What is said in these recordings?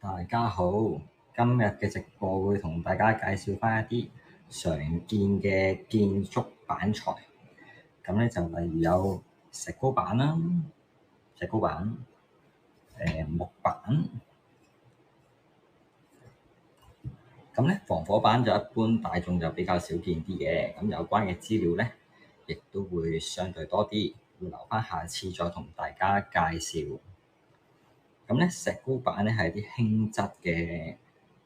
大家好，今日嘅直播會同大家介紹翻一啲常見嘅建築板材。咁咧就例如有石膏板啦、石膏板、木板。咁咧防火板就一般大眾就比較少見啲嘅，咁有關嘅資料咧，亦都會相對多啲，會留翻下次再同大家介紹。咁咧石膏板咧係啲輕質嘅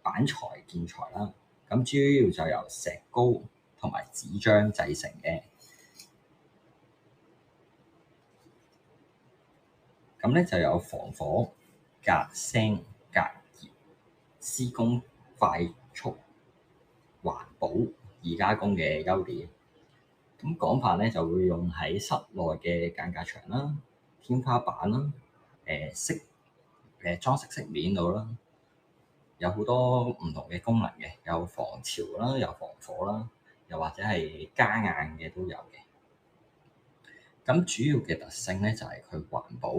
板材建材啦，咁主要就由石膏同埋紙漿製成嘅。咁咧就有防火、隔聲、隔熱、施工快速、環保、易加工嘅優點。咁廣泛咧就會用喺室內嘅間隔牆啦、天花板啦、裝飾飾面度啦。有好多唔同嘅功能嘅，有防潮啦，有防火啦，又或者係加硬嘅都有嘅。咁主要嘅特性咧就係佢環保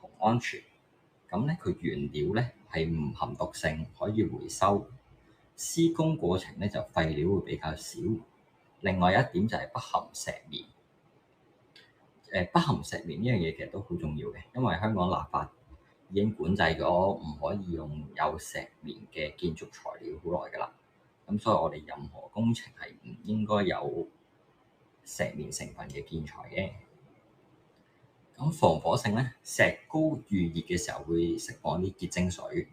同安全。咁咧佢原料咧係唔含毒性，可以回收。施工過程咧就廢料會比較少。另外一點就係不含石棉。不含石棉呢樣嘢其實都好重要嘅，因為香港立法已經管制咗唔可以用有石棉嘅建築材料好耐㗎啦。咁所以我哋任何工程係唔應該有石棉成分嘅建材嘅。咁防火性咧，石膏遇熱嘅時候會釋放啲結晶水，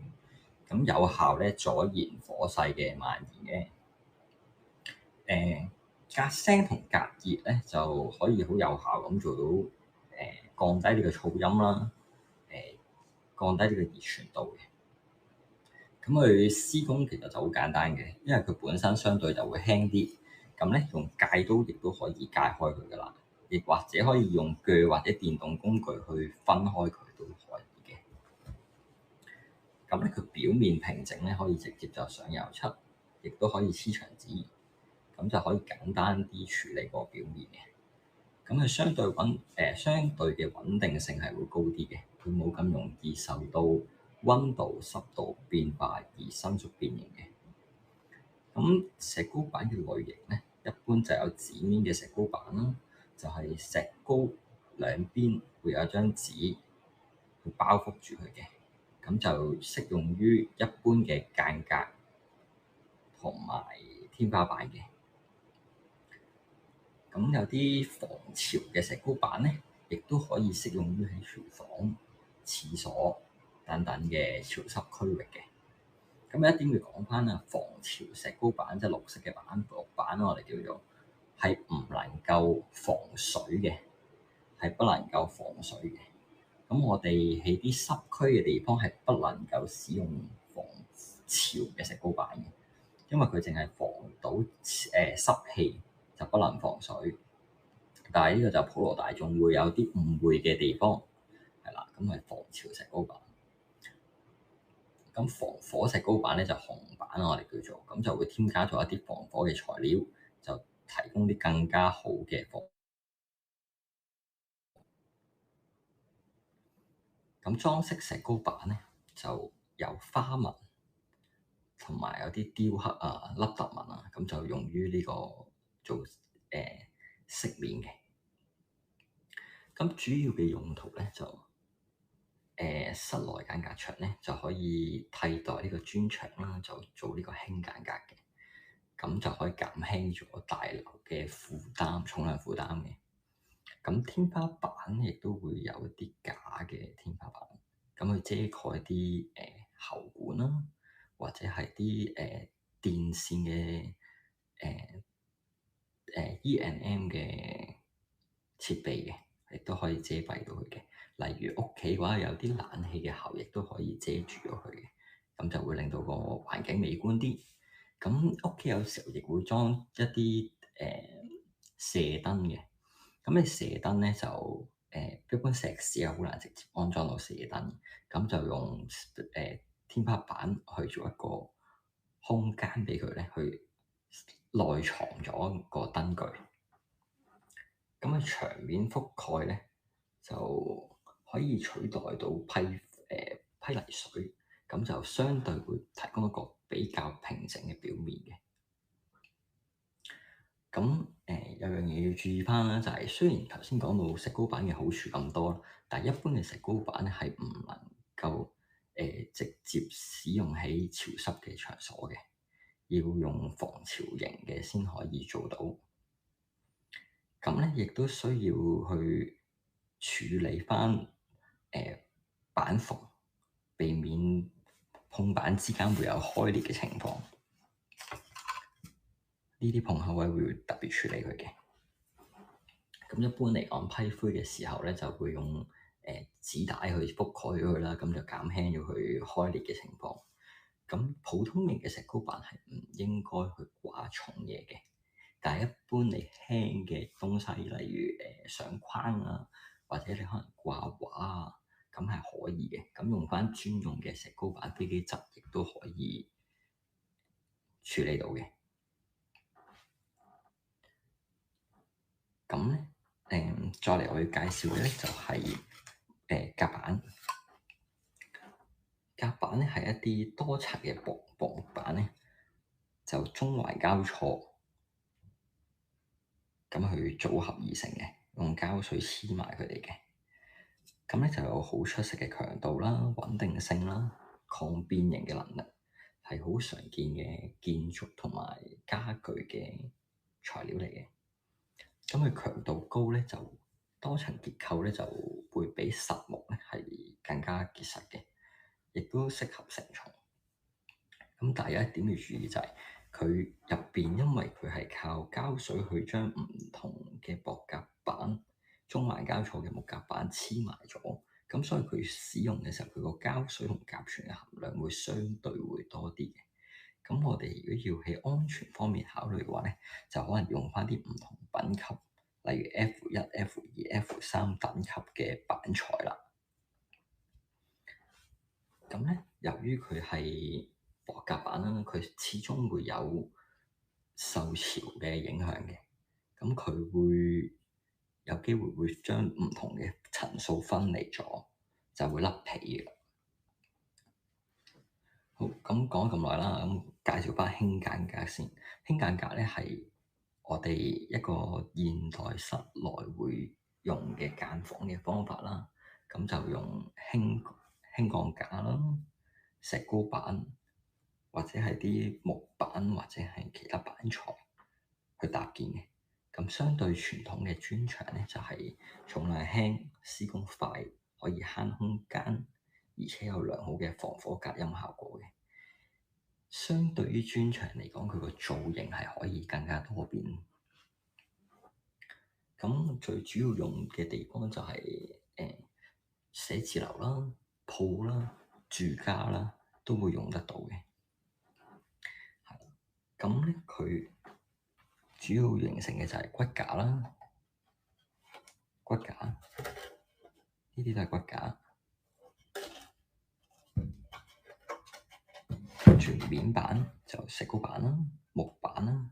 咁有效咧阻延火勢嘅蔓延嘅。隔聲同隔熱咧就可以好有效咁做到降低呢個噪音啦，降低呢個熱傳導嘅。咁佢施工其實就好簡單嘅，因為佢本身相對就會輕啲，咁咧用戒刀亦都可以戒開佢噶啦，亦或者可以用鋸或者電動工具去分開佢都可以嘅。咁咧佢表面平整咧，可以直接就上油漆，亦都可以黐牆紙，咁就可以簡單啲處理個表面嘅。咁佢相對嘅穩定性係會高啲嘅，佢冇咁容易受到溫度、濕度變化而伸縮變形嘅。咁石膏板嘅類型咧，一般就有紙面嘅石膏板啦，就係石膏兩邊會有一張紙去包覆住佢嘅，咁就適用於一般嘅間隔同埋天花板嘅。咁有啲防潮嘅石膏板咧，亦都可以適用於喺廚房、廁所等等嘅潮濕區域嘅。咁有一點要講翻啦，防潮石膏板即係綠色嘅木板，我哋叫做係唔能夠防水嘅，係不能夠防水嘅。咁我哋喺啲濕區嘅地方係不能夠使用防潮嘅石膏板嘅，因為佢淨係防到濕氣，就不能防水。但係呢個就普羅大眾會有啲誤會嘅地方，係啦，咁係防潮石膏板。咁防火石膏板咧就紅板我哋叫做，咁就會添加咗一啲防火嘅材料，就提供啲更加好嘅防。咁裝飾石膏板咧就有花紋同埋有啲雕刻啊、凹凸紋啊，咁就用於呢個做飾面嘅。咁主要嘅用途咧就室內間隔牆咧就可以替代呢個磚牆啦，就做呢個輕間隔嘅，咁就可以減輕咗大樓嘅負擔、重量負擔嘅。咁天花板亦都會有一啲假嘅天花板，咁去遮蓋啲喉管啦，或者係啲電線嘅E&M 嘅設備嘅，亦都可以遮蔽到佢嘅。例如屋企嘅話，有啲冷氣嘅喉亦都可以遮住咗佢嘅，咁就會令到個環境美觀啲。咁屋企有時候亦會裝一啲射燈嘅。咁你射燈咧就一般石屎係好難直接安裝到射燈，咁就用天花板去做一個空間俾佢咧，去內藏咗個燈具。咁喺牆面覆蓋咧，就可以取代到批泥水，咁就相對會提供一個比較平靜嘅表面嘅。咁有樣嘢要注意翻啦，就係雖然頭先講到石膏板嘅好處咁多，但係一般嘅石膏板咧係唔能夠直接使用喺潮濕嘅場所嘅，要用防潮型嘅先可以做到。咁咧亦都需要去處理翻板縫，避免碰板之間會有開裂嘅情況。呢啲碰口位會特別處理佢嘅。咁一般嚟講，批灰嘅時候咧，就會用紙帶去覆蓋咗佢啦，咁就減輕咗佢開裂嘅情況。咁普通型嘅石膏板係唔應該去掛重嘢嘅，但係一般你輕嘅東西，例如相框啊，或者你可能掛畫啊，咁係可以嘅。咁用翻專用嘅石膏板飛機質，亦都可以處理到嘅。咁咧，再嚟我要介紹嘅咧就係夾板。夾板咧係一啲多層嘅薄木板咧，就中環交錯咁去組合而成嘅，用膠水黐埋佢哋嘅。咁咧就有好出色嘅強度啦、穩定性啦、抗變形嘅能力，係好常見嘅建築同埋家具嘅材料嚟嘅。咁佢強度高咧，就多層結構咧就會比實木咧係更加結實嘅，亦都適合承重。咁但係有一點要注意就係佢入邊，因為佢係靠膠水去將唔同嘅薄夾板、中環交錯嘅木夾板黐埋咗，咁所以佢使用嘅時候，佢個膠水同甲醛嘅含量會相對會多啲嘅。咁我哋如果要喺安全方面考慮嘅話咧，就可能用翻啲唔同品級，例如 F1、F2、F3等級嘅板材啦。咁咧，由於佢係薄夾板啦，佢始終會有受潮嘅影響嘅，咁佢會有機會會將唔同嘅層數分離咗，就會甩皮嘅。好，咁講咁耐啦，咁介紹翻輕間隔先。輕間隔咧係我哋一個現代室內會用嘅間房嘅方法啦。咁就用輕鋼架啦、石膏板或者係啲木板或者係其他板材去搭建嘅。咁相對傳統嘅磚牆咧，就係重量輕、施工快、可以慳空間，而且有良好嘅防火隔音效果嘅。相對於磚牆嚟講，佢個造型係可以更加多變。咁最主要用嘅地方就係寫字樓啦、鋪啦、住家啦，都會用得到嘅。係啦，咁咧佢主要形成嘅就係骨架啦，骨架呢啲都係骨架。全面板就石膏板啦、木板啦，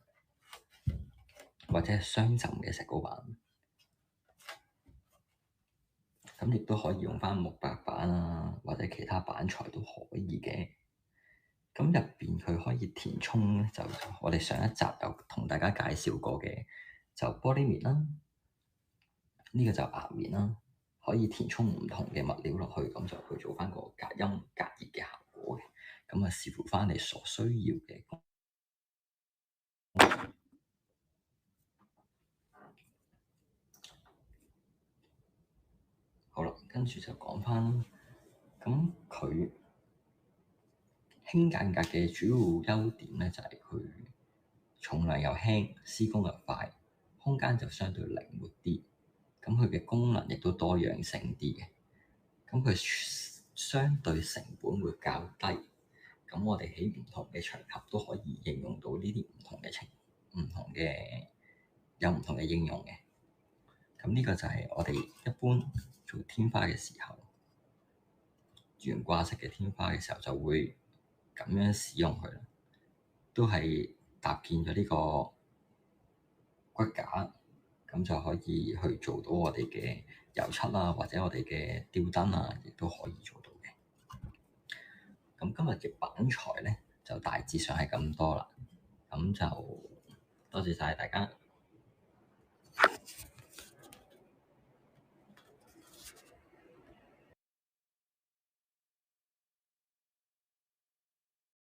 或者係雙浸嘅石膏板。咁亦都可以用翻木白板啊，或者其他板材都可以嘅。咁入邊佢可以填充咧，就我哋上一集有同大家介紹過嘅，就玻璃面啦，呢個就岩面啦，可以填充唔同嘅物料落去，咁就去做翻個隔音隔熱嘅效果嘅。咁啊，視乎翻你所需要嘅。好啦，跟住就講翻啦。咁佢輕間隔嘅主要優點咧，就係佢重量又輕，施工又快，空間就相對靈活啲。咁佢嘅功能亦都多樣性啲嘅。咁佢相對成本會較低。咁我哋喺唔同嘅場合都可以應用到呢啲有唔同嘅應用嘅。咁呢個就係我哋一般做天花嘅時候，懸掛式嘅天花嘅時候就會咁樣使用佢啦，都係搭建咗呢個骨架，咁就可以去做到我哋嘅油漆啊，或者我哋嘅吊燈啊，亦都可以做到嘅。咁今日嘅品材咧就大致上係咁多啦，咁就多謝晒大家。